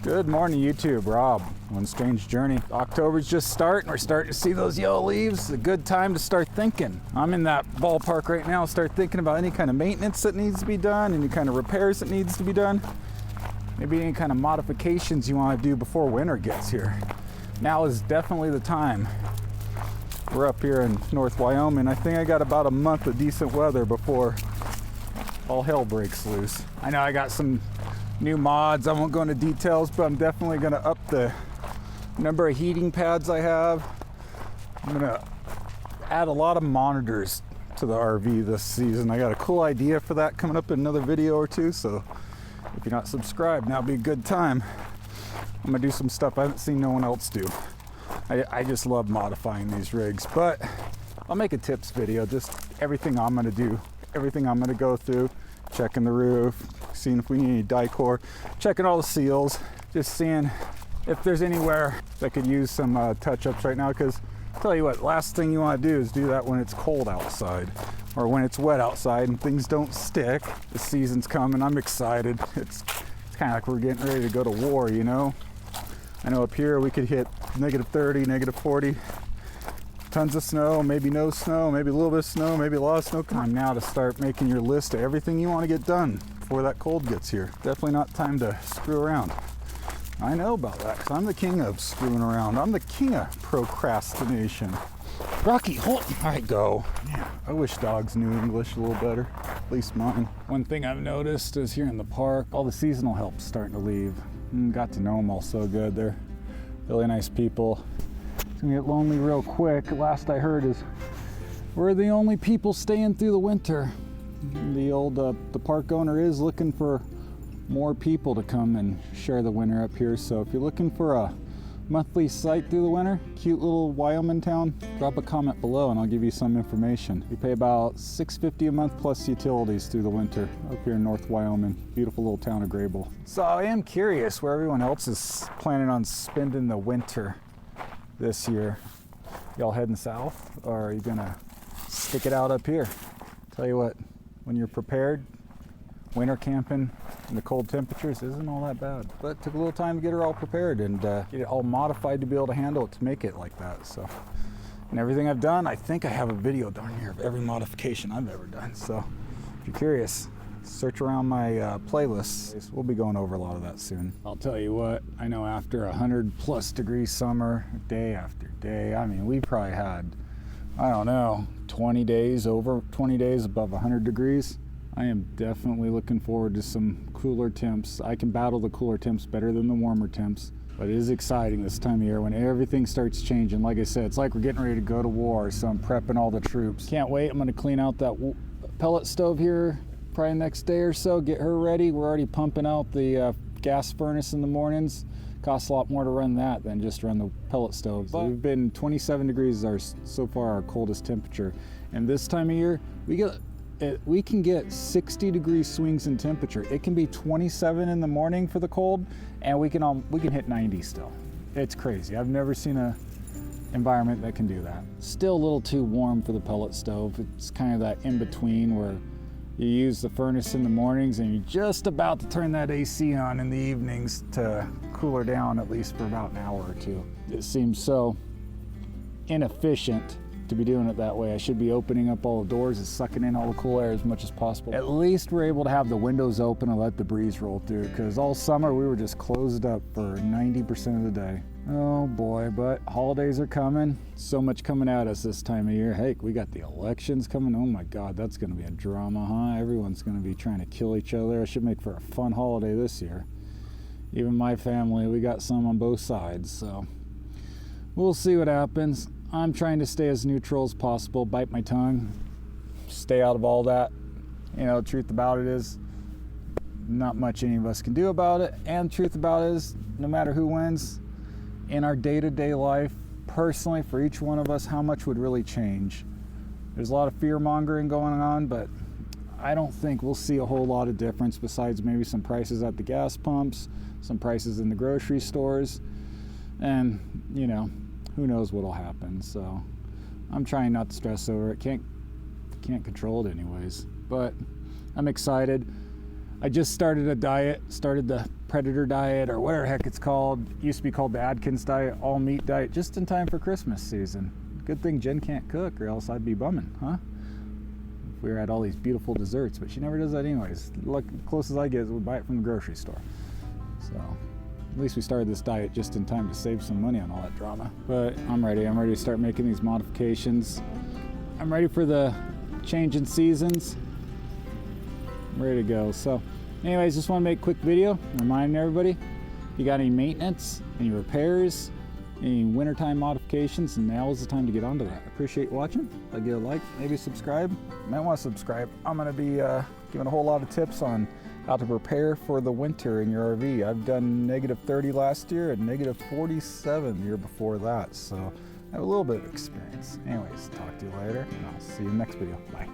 Good morning, YouTube. Rob on Strange Journey. October's just starting. We're starting to see those yellow leaves. It's a good time to start thinking. I'm in that ballpark right now. Start thinking about any kind of maintenance that needs to be done, any kind of repairs that needs to be done. Maybe any kind of modifications you want to do before winter gets here. Now is definitely the time. We're up here in North Wyoming. I think I got about a month of decent weather before all hell breaks loose. I know I got some new mods. I won't go into details, but I'm definitely going to up the number of heating pads I have. I'm going to add a lot of monitors to the RV this season. I got a cool idea for that coming up in another video or two, so if you're not subscribed, now would be a good time. I'm going to do some stuff I haven't seen no one else do. I just love modifying these rigs, but I'll make a tips video, just everything I'm going to do, everything I'm going to go through, checking the roof, seeing if we need any Dicor, checking all the seals, just seeing if there's anywhere that could use some touch-ups right now, because I'll tell you what, last thing you want to do is do that when it's cold outside or when it's wet outside and things don't stick. The season's coming. I'm excited. It's kind of like we're getting ready to go to war, you know? I know up here we could hit -30, -40. Tons of snow, maybe no snow, maybe a little bit of snow, maybe a lot of snow. Time now to start making your list of everything you want to get done before that cold gets here. Definitely not time to screw around. I know about that because I'm the king of screwing around. I'm the king of procrastination. Rocky, hold. All right, go. Yeah, I wish dogs knew English a little better, at least mine. One thing I've noticed is here in the park, all the seasonal help's starting to leave. Got to know them all so good. They're really nice people. It's gonna get lonely real quick. Last I heard is we're the only people staying through the winter. The park owner is looking for more people to come and share the winter up here. So if you're looking for a monthly site through the winter, cute little Wyoming town, drop a comment below and I'll give you some information. We pay about $6.50 a month plus utilities through the winter up here in North Wyoming. Beautiful little town of Grable. So I am curious where everyone else is planning on spending the winter this year. Y'all heading south, or are you gonna stick it out up here? Tell you what, when you're prepared, winter camping in the cold temperatures isn't all that bad. But it took a little time to get her all prepared and get it all modified to be able to handle it, to make it like that. So, and everything I've done, I think I have a video darn near of every modification I've ever done. So if you're curious, search around my playlists. We'll be going over a lot of that soon. I'll tell you what, I know after 100+ degree summer, day after day, I mean, we probably had, I don't know, 20 days, over 20 days above 100 degrees. I am definitely looking forward to some cooler temps. I can battle the cooler temps better than the warmer temps, but it is exciting this time of year when everything starts changing. Like I said, it's like we're getting ready to go to war, so I'm prepping all the troops. Can't wait. I'm gonna clean out that pellet stove here probably next day or so, get her ready. We're already pumping out the gas furnace in the mornings. Costs a lot more to run that than just run the pellet stoves. But we've been 27 degrees so far our coldest temperature. And this time of year, we can get 60-degree swings in temperature. It can be 27 in the morning for the cold, and we can hit 90 still. It's crazy. I've never seen a environment that can do that. Still a little too warm for the pellet stove. It's kind of that in-between where you use the furnace in the mornings and you're just about to turn that AC on in the evenings to cool her down at least for about an hour or two. It seems so inefficient to be doing it that way. I should be opening up all the doors and sucking in all the cool air as much as possible. At least we're able to have the windows open and let the breeze roll through, because all summer we were just closed up for 90% of the day. Oh boy, but holidays are coming. So much coming at us this time of year. Hey, we got the elections coming. Oh my God, that's gonna be a drama, huh? Everyone's gonna be trying to kill each other. It should make for a fun holiday this year. Even my family, we got some on both sides, so we'll see what happens. I'm trying to stay as neutral as possible, bite my tongue, stay out of all that. You know, the truth about it is not much any of us can do about it. And the truth about it is no matter who wins in our day-to-day life, personally, for each one of us, how much would really change? There's a lot of fear-mongering going on, but I don't think we'll see a whole lot of difference besides maybe some prices at the gas pumps, some prices in the grocery stores, and, you know, who knows what'll happen. So I'm trying not to stress over it. Can't control it anyways, but I'm excited. I just started a diet, started the Predator diet or whatever the heck it's called. It used to be called the Atkins diet, all meat diet, just in time for Christmas season. Good thing Jen can't cook or else I'd be bumming, huh? If we were at all these beautiful desserts, but she never does that anyways. Look, close as I get is we buy it from the grocery store. So at least we started this diet just in time to save some money on all that drama. But I'm ready to start making these modifications. I'm ready for the change in seasons. I'm ready to go. So anyways, just want to make a quick video reminding everybody, if you got any maintenance, any repairs, any wintertime modifications, and now is the time to get onto that. I appreciate you watching. If I get a like, maybe subscribe. You might want to subscribe. I'm going to be giving a whole lot of tips on how to prepare for the winter in your RV. I've done -30 last year and -47 the year before that, so I have a little bit of experience. Anyways, talk to you later, and I'll see you in the next video. Bye.